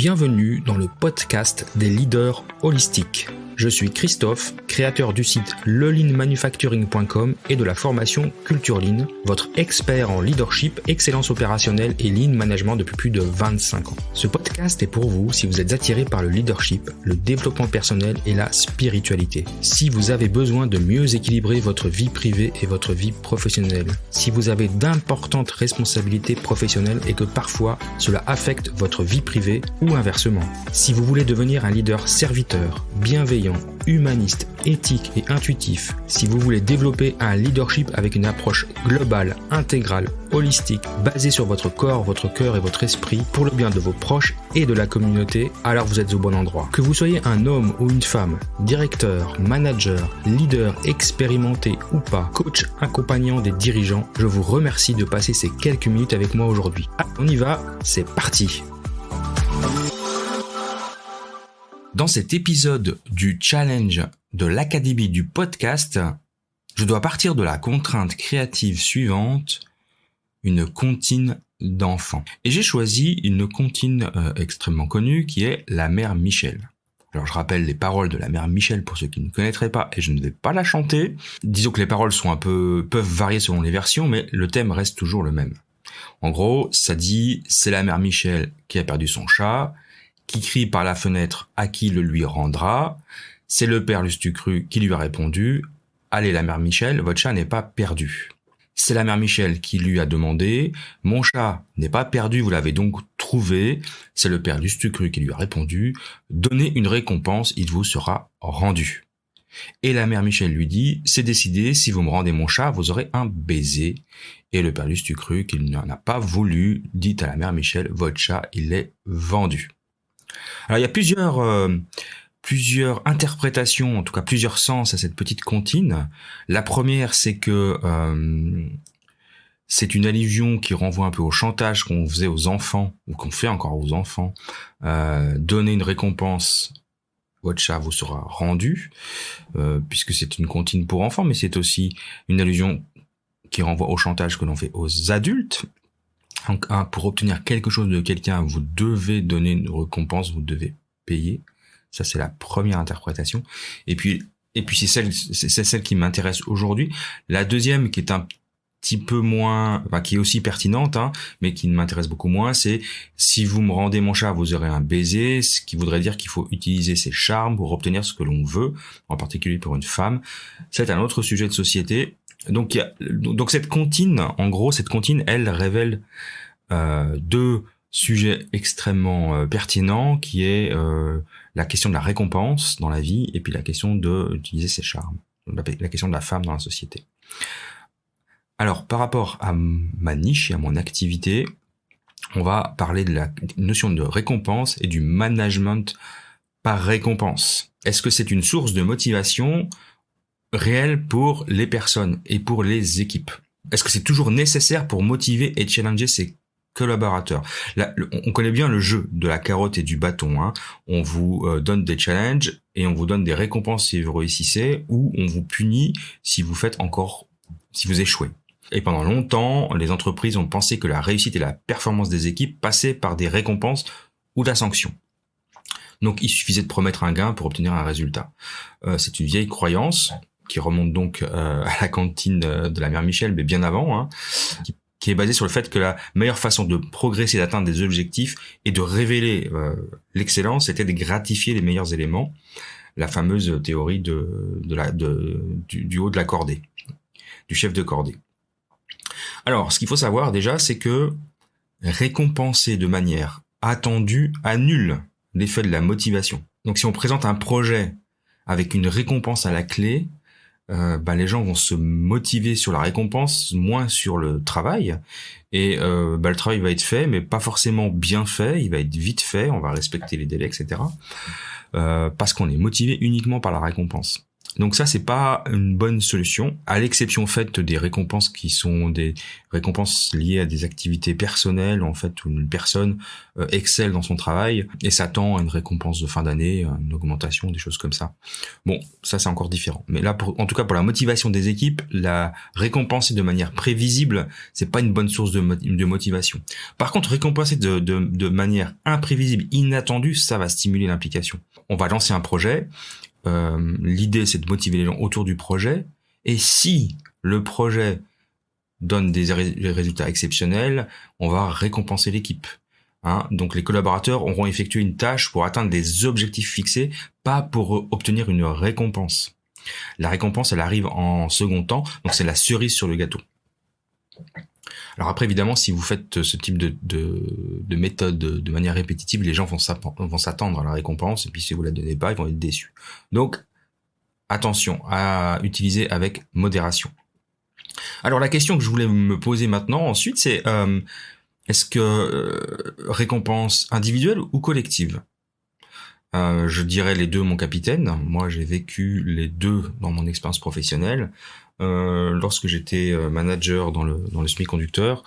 Bienvenue dans le podcast des leaders holistiques. Je suis Christophe, créateur du site leleanmanufacturing.com et de la formation Culture Lean, votre expert en leadership, excellence opérationnelle et lean management depuis plus de 25 ans. Ce podcast est pour vous si vous êtes attiré par le leadership, le développement personnel et la spiritualité. Si vous avez besoin de mieux équilibrer votre vie privée et votre vie professionnelle. Si vous avez d'importantes responsabilités professionnelles et que parfois cela affecte votre vie privée ou inversement. Si vous voulez devenir un leader serviteur, bienveillant, humaniste, éthique et intuitif, si vous voulez développer un leadership avec une approche globale, intégrale, holistique, basée sur votre corps, votre cœur et votre esprit, pour le bien de vos proches et de la communauté, alors vous êtes au bon endroit. Que vous soyez un homme ou une femme, directeur, manager, leader, expérimenté ou pas, coach accompagnant des dirigeants, je vous remercie de passer ces quelques minutes avec moi aujourd'hui. On y va, c'est parti! Dans cet épisode du challenge de l'Académie du podcast, je dois partir de la contrainte créative suivante, une comptine d'enfants. Et j'ai choisi une comptine extrêmement connue qui est La Mère Michel. Alors je rappelle les paroles de La Mère Michel pour ceux qui ne connaîtraient pas et je ne vais pas la chanter. Disons que les paroles sont peuvent varier selon les versions, mais le thème reste toujours le même. En gros, ça dit, c'est la Mère Michel qui a perdu son chat, qui crie par la fenêtre à qui le lui rendra. C'est le père Lustucru qui lui a répondu « Allez la Mère Michel, votre chat n'est pas perdu ». C'est la Mère Michel qui lui a demandé « Mon chat n'est pas perdu, vous l'avez donc trouvé ». C'est le père Lustucru qui lui a répondu « Donnez une récompense, il vous sera rendu ». Et la Mère Michel lui dit « C'est décidé, si vous me rendez mon chat, vous aurez un baiser ». Et le père Lustucru, qui n'en a pas voulu, dit à la Mère Michel « Votre chat, il est vendu ». Alors il y a plusieurs interprétations, en tout cas plusieurs sens à cette petite comptine. La première, c'est que c'est une allusion qui renvoie un peu au chantage qu'on faisait aux enfants, ou qu'on fait encore aux enfants. Donner une récompense, votre chat vous sera rendu, puisque c'est une comptine pour enfants, mais c'est aussi une allusion qui renvoie au chantage que l'on fait aux adultes. Donc, pour obtenir quelque chose de quelqu'un, vous devez donner une récompense, vous devez payer. Ça, c'est la première interprétation. Et puis c'est celle qui m'intéresse aujourd'hui. La deuxième, qui est un petit peu moins, qui est aussi pertinente, mais qui m'intéresse beaucoup moins, c'est si vous me rendez mon chat, vous aurez un baiser, ce qui voudrait dire qu'il faut utiliser ses charmes pour obtenir ce que l'on veut, en particulier pour une femme. C'est un autre sujet de société. Donc cette comptine, en gros, elle révèle deux sujets extrêmement pertinents, qui est la question de la récompense dans la vie et puis la question d'utiliser ses charmes, la question de la femme dans la société. Alors, par rapport à ma niche et à mon activité, on va parler de la notion de récompense et du management par récompense. Est-ce que c'est une source de motivation réel pour les personnes et pour les équipes? Est-ce que c'est toujours nécessaire pour motiver et challenger ses collaborateurs? Là, on connaît bien le jeu de la carotte et du bâton. On vous donne des challenges et on vous donne des récompenses si vous réussissez, ou on vous punit si vous échouez. Et pendant longtemps, les entreprises ont pensé que la réussite et la performance des équipes passaient par des récompenses ou de la sanction. Donc il suffisait de promettre un gain pour obtenir un résultat. C'est une vieille croyance qui remonte donc à la cantine de la Mère Michel, mais bien avant, qui est basée sur le fait que la meilleure façon de progresser et d'atteindre des objectifs et de révéler l'excellence, c'était de gratifier les meilleurs éléments, la fameuse théorie du haut de la cordée, du chef de cordée. Alors, ce qu'il faut savoir déjà, c'est que récompenser de manière attendue annule l'effet de la motivation. Donc si on présente un projet avec une récompense à la clé, les gens vont se motiver sur la récompense, moins sur le travail, et le travail va être fait, mais pas forcément bien fait, il va être vite fait, on va respecter les délais, etc. Parce qu'on est motivé uniquement par la récompense. Donc ça, c'est pas une bonne solution, à l'exception faite des récompenses qui sont des récompenses liées à des activités personnelles, en fait, où une personne excelle dans son travail et s'attend à une récompense de fin d'année, une augmentation, des choses comme ça. Bon, ça c'est encore différent. Mais là, en tout cas, pour la motivation des équipes, la récompenser de manière prévisible, c'est pas une bonne source de motivation. Par contre, récompenser de manière imprévisible, inattendue, ça va stimuler l'implication. On va lancer un projet. L'idée, c'est de motiver les gens autour du projet. Et si le projet donne des résultats exceptionnels, on va récompenser l'équipe. Donc les collaborateurs auront effectué une tâche pour atteindre des objectifs fixés, pas pour obtenir une récompense. La récompense, elle arrive en second temps, donc c'est la cerise sur le gâteau. Alors après, évidemment, si vous faites ce type de méthode de manière répétitive, les gens vont s'attendre à la récompense, et puis si vous la donnez pas, ils vont être déçus. Donc, attention à utiliser avec modération. Alors la question que je voulais me poser maintenant, ensuite, c'est est-ce que récompense individuelle ou collective ? Je dirais les deux, mon capitaine. Moi, j'ai vécu les deux dans mon expérience professionnelle. Lorsque j'étais manager dans le semi-conducteur,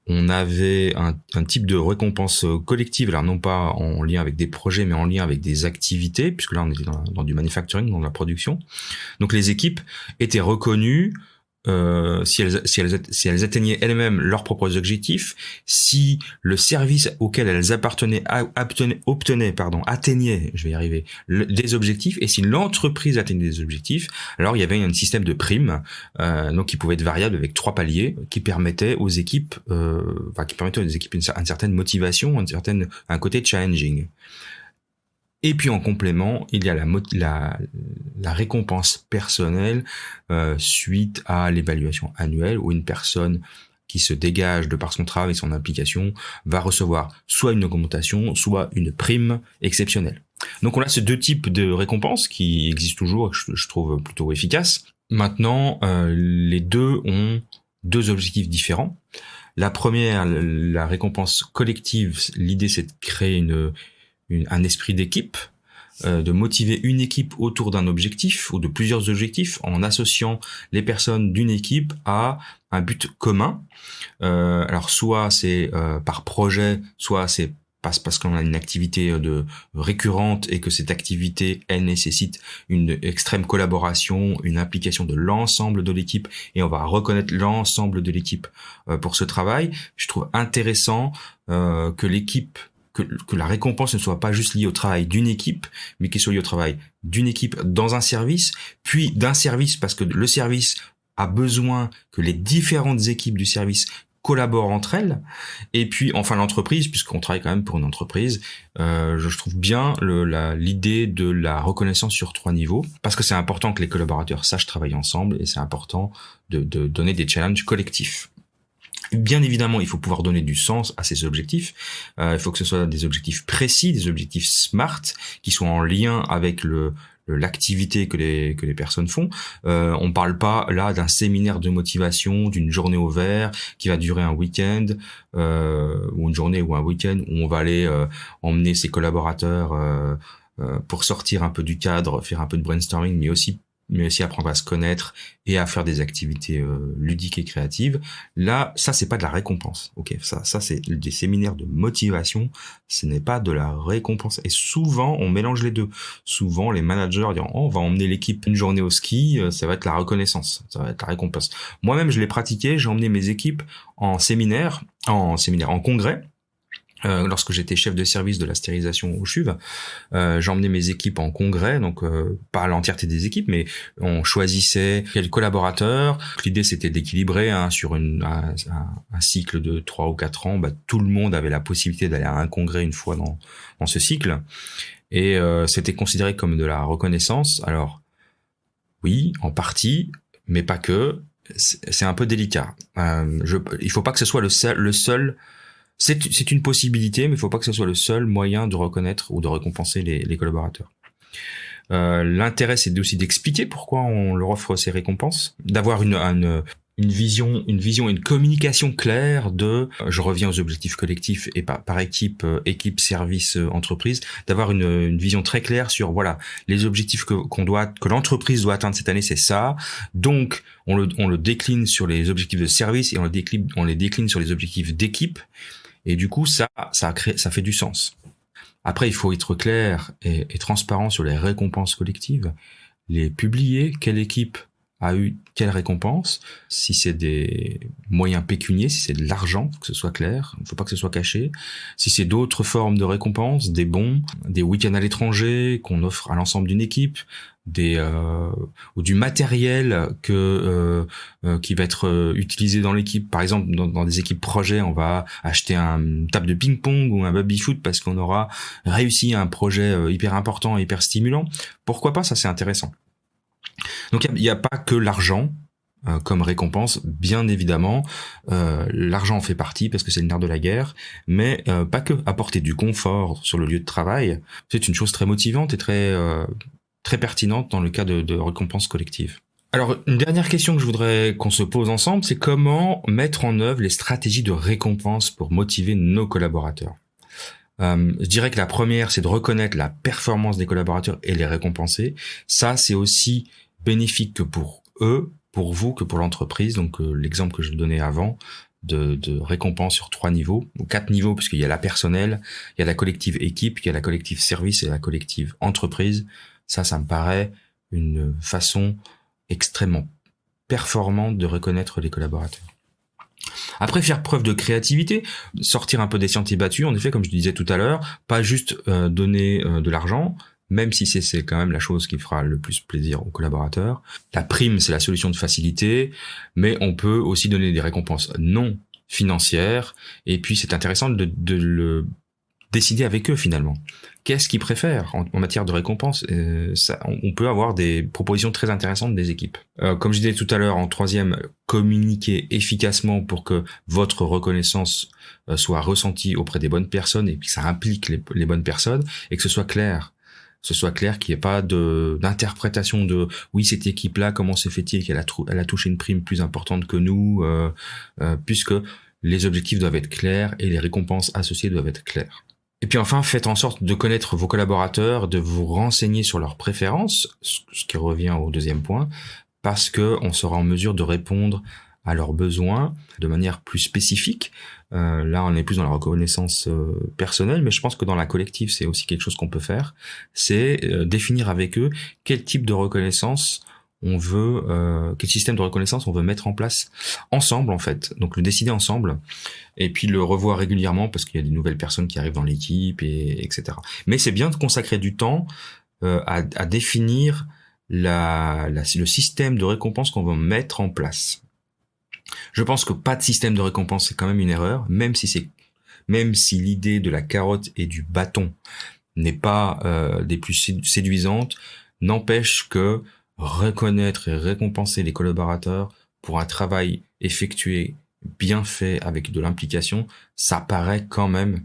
on avait un type de récompense collective, alors non pas en lien avec des projets, mais en lien avec des activités, puisque là on était dans du manufacturing, dans la production. Donc les équipes étaient reconnues si elles atteignaient elles-mêmes leurs propres objectifs, si le service auquel elles appartenaient atteignait, je vais y arriver, des objectifs, et si l'entreprise atteignait des objectifs, alors il y avait un système de primes, donc qui pouvait être variable avec 3 paliers, qui permettaient aux équipes, une certaine motivation, un côté challenging. Et puis en complément, il y a la récompense personnelle suite à l'évaluation annuelle, où une personne qui se dégage de par son travail et son implication va recevoir soit une augmentation, soit une prime exceptionnelle. Donc on a ces deux types de récompenses qui existent toujours, que je trouve plutôt efficaces. Maintenant, les deux ont 2 objectifs différents. La première, la récompense collective, l'idée c'est de créer un esprit d'équipe, de motiver une équipe autour d'un objectif ou de plusieurs objectifs en associant les personnes d'une équipe à un but commun. Alors soit c'est par projet, soit c'est parce qu'on a une activité récurrente et que cette activité, elle nécessite une extrême collaboration, une implication de l'ensemble de l'équipe, et on va reconnaître l'ensemble de l'équipe pour ce travail. Je trouve intéressant que la récompense ne soit pas juste liée au travail d'une équipe, mais qu'elle soit liée au travail d'une équipe dans un service, puis d'un service parce que le service a besoin que les différentes équipes du service collaborent entre elles, et puis enfin l'entreprise, puisqu'on travaille quand même pour une entreprise. Je trouve bien l'idée de la reconnaissance sur 3 niveaux, parce que c'est important que les collaborateurs sachent travailler ensemble, et c'est important de donner des challenges collectifs. Bien évidemment, il faut pouvoir donner du sens à ces objectifs. Il faut que ce soit des objectifs précis, des objectifs SMART, qui soient en lien avec l'activité que les personnes font. On parle pas là d'un séminaire de motivation, d'une journée au vert qui va durer un week-end, ou une journée ou un week-end où on va aller emmener ses collaborateurs pour sortir un peu du cadre, faire un peu de brainstorming, mais aussi apprendre à se connaître et à faire des activités ludiques et créatives. Là, ça c'est pas de la récompense. OK, ça c'est des séminaires de motivation, ce n'est pas de la récompense. Et souvent, on mélange les deux. Souvent, les managers disent on va emmener l'équipe une journée au ski, ça va être la reconnaissance, ça va être la récompense. Moi-même, je l'ai pratiqué, j'ai emmené mes équipes en congrès. Lorsque j'étais chef de service de la stérilisation au CHUV, j'ai emmené mes équipes en congrès, donc pas l'entièreté des équipes, mais on choisissait quels collaborateurs. L'idée c'était d'équilibrer sur un cycle de 3 ou 4 ans. Tout le monde avait la possibilité d'aller à un congrès une fois dans ce cycle, et c'était considéré comme de la reconnaissance. Alors oui, en partie, mais pas que. C'est un peu délicat. Il faut pas que ce soit le seul. C'est une possibilité, mais il faut pas que ce soit le seul moyen de reconnaître ou de récompenser les collaborateurs. L'intérêt, c'est aussi d'expliquer pourquoi on leur offre ces récompenses, d'avoir une vision, une communication claire de, je reviens aux objectifs collectifs et par équipe, équipe, service, entreprise, d'avoir une vision très claire sur, voilà, les objectifs que l'entreprise doit atteindre cette année, c'est ça. Donc, on le décline sur les objectifs de service et on les décline sur les objectifs d'équipe. Et du coup, ça fait du sens. Après, il faut être clair et transparent sur les récompenses collectives, les publier, quelle équipe a eu quelle récompense, si c'est des moyens pécuniaires, si c'est de l'argent, que ce soit clair, il ne faut pas que ce soit caché, si c'est d'autres formes de récompenses, des bons, des week-ends à l'étranger qu'on offre à l'ensemble d'une équipe, ou du matériel qui va être utilisé dans l'équipe. Par exemple, dans des équipes projets, on va acheter une table de ping-pong ou un baby-foot parce qu'on aura réussi un projet hyper important, hyper stimulant. Pourquoi pas, ça c'est intéressant. Donc il n'y a pas que l'argent comme récompense, bien évidemment. L'argent en fait partie parce que c'est le nerf de la guerre, mais pas que. Apporter du confort sur le lieu de travail, c'est une chose très motivante et très pertinente dans le cas de récompenses collectives. Alors, une dernière question que je voudrais qu'on se pose ensemble, c'est comment mettre en œuvre les stratégies de récompense pour motiver nos collaborateurs. Je dirais que la première, c'est de reconnaître la performance des collaborateurs et les récompenser. Ça, c'est aussi bénéfique que pour eux, pour vous, que pour l'entreprise. Donc, l'exemple que je donnais avant de récompense sur 3 niveaux, ou 4 niveaux, puisqu'il y a la personnelle, il y a la collective équipe, il y a la collective service et la collective entreprise. Ça me paraît une façon extrêmement performante de reconnaître les collaborateurs. Après, faire preuve de créativité, sortir un peu des sentiers battus, en effet, comme je disais tout à l'heure, pas juste donner de l'argent, même si c'est quand même la chose qui fera le plus plaisir aux collaborateurs. La prime, c'est la solution de facilité, mais on peut aussi donner des récompenses non financières, et puis c'est intéressant de le décider avec eux finalement. Qu'est-ce qu'ils préfèrent en matière de récompense? On peut avoir des propositions très intéressantes des équipes. Comme je disais tout à l'heure, en troisième, communiquer efficacement pour que votre reconnaissance soit ressentie auprès des bonnes personnes et que ça implique les bonnes personnes et que ce soit clair. Qu'il n'y ait pas d'interprétation de oui, cette équipe-là, comment se fait-il qu'elle a touché une prime plus importante que nous, puisque les objectifs doivent être clairs et les récompenses associées doivent être claires. Et puis enfin, faites en sorte de connaître vos collaborateurs, de vous renseigner sur leurs préférences, ce qui revient au deuxième point, parce que on sera en mesure de répondre à leurs besoins de manière plus spécifique. Là, on est plus dans la reconnaissance personnelle, mais je pense que dans la collective, c'est aussi quelque chose qu'on peut faire. C'est définir avec eux quel type de reconnaissance on veut, quel système de reconnaissance on veut mettre en place ensemble en fait. Donc le décider ensemble et puis le revoir régulièrement parce qu'il y a des nouvelles personnes qui arrivent dans l'équipe etc. Mais c'est bien de consacrer du temps à définir le système de récompense qu'on veut mettre en place. Je pense que pas de système de récompense c'est quand même une erreur, même si l'idée de la carotte et du bâton n'est pas des plus séduisantes, n'empêche que reconnaître et récompenser les collaborateurs pour un travail effectué, bien fait, avec de l'implication, ça paraît quand même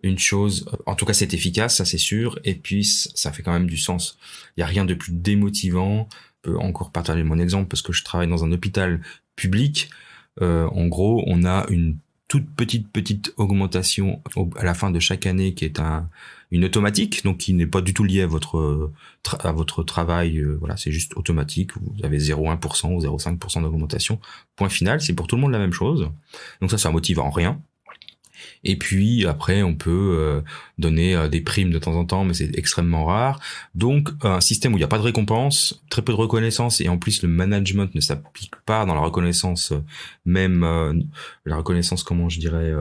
une chose, en tout cas c'est efficace, ça c'est sûr, et puis ça fait quand même du sens. Il n'y a rien de plus démotivant, je peux encore partager mon exemple parce que je travaille dans un hôpital public, en gros on a une toute petite augmentation à la fin de chaque année qui est une automatique, donc qui n'est pas du tout liée à votre travail, voilà, c'est juste automatique, vous avez 0,1% ou 0,5% d'augmentation, point final, c'est pour tout le monde la même chose, donc ça motive en rien. Et puis après on peut donner des primes de temps en temps, mais c'est extrêmement rare. Donc un système où il n'y a pas de récompense, très peu de reconnaissance, et en plus le management ne s'applique pas dans la reconnaissance, même la reconnaissance, comment je dirais,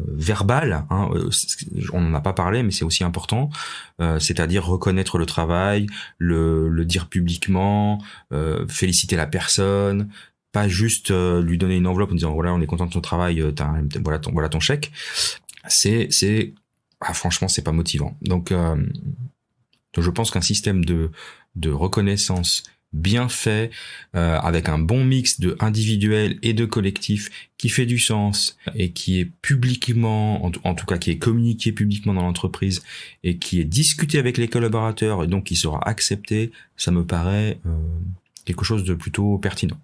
verbale, hein, on n'en a pas parlé, mais c'est aussi important, c'est-à-dire reconnaître le travail, le dire publiquement, féliciter la personne, pas juste lui donner une enveloppe en disant voilà, on est content de ton travail, voilà ton chèque. Franchement c'est pas motivant. Donc je pense qu'un système de reconnaissance bien fait, avec un bon mix de individuel et de collectif qui fait du sens et qui est publiquement, en tout cas qui est communiqué publiquement dans l'entreprise et qui est discuté avec les collaborateurs et donc qui sera accepté, ça me paraît quelque chose de plutôt pertinent.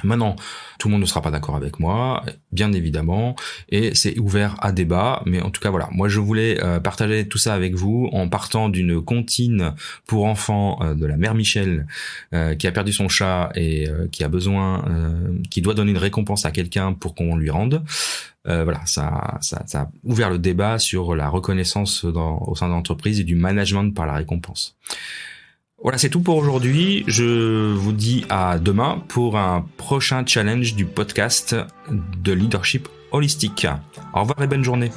Maintenant, tout le monde ne sera pas d'accord avec moi, bien évidemment, et c'est ouvert à débat, mais en tout cas voilà, moi je voulais partager tout ça avec vous en partant d'une comptine pour enfants de la mère Michel qui a perdu son chat et qui a besoin, qui doit donner une récompense à quelqu'un pour qu'on lui rende. Voilà, ça a ouvert le débat sur la reconnaissance au sein de l'entreprise et du management par la récompense. Voilà, c'est tout pour aujourd'hui. Je vous dis à demain pour un prochain challenge du podcast de leadership holistique. Au revoir et bonne journée.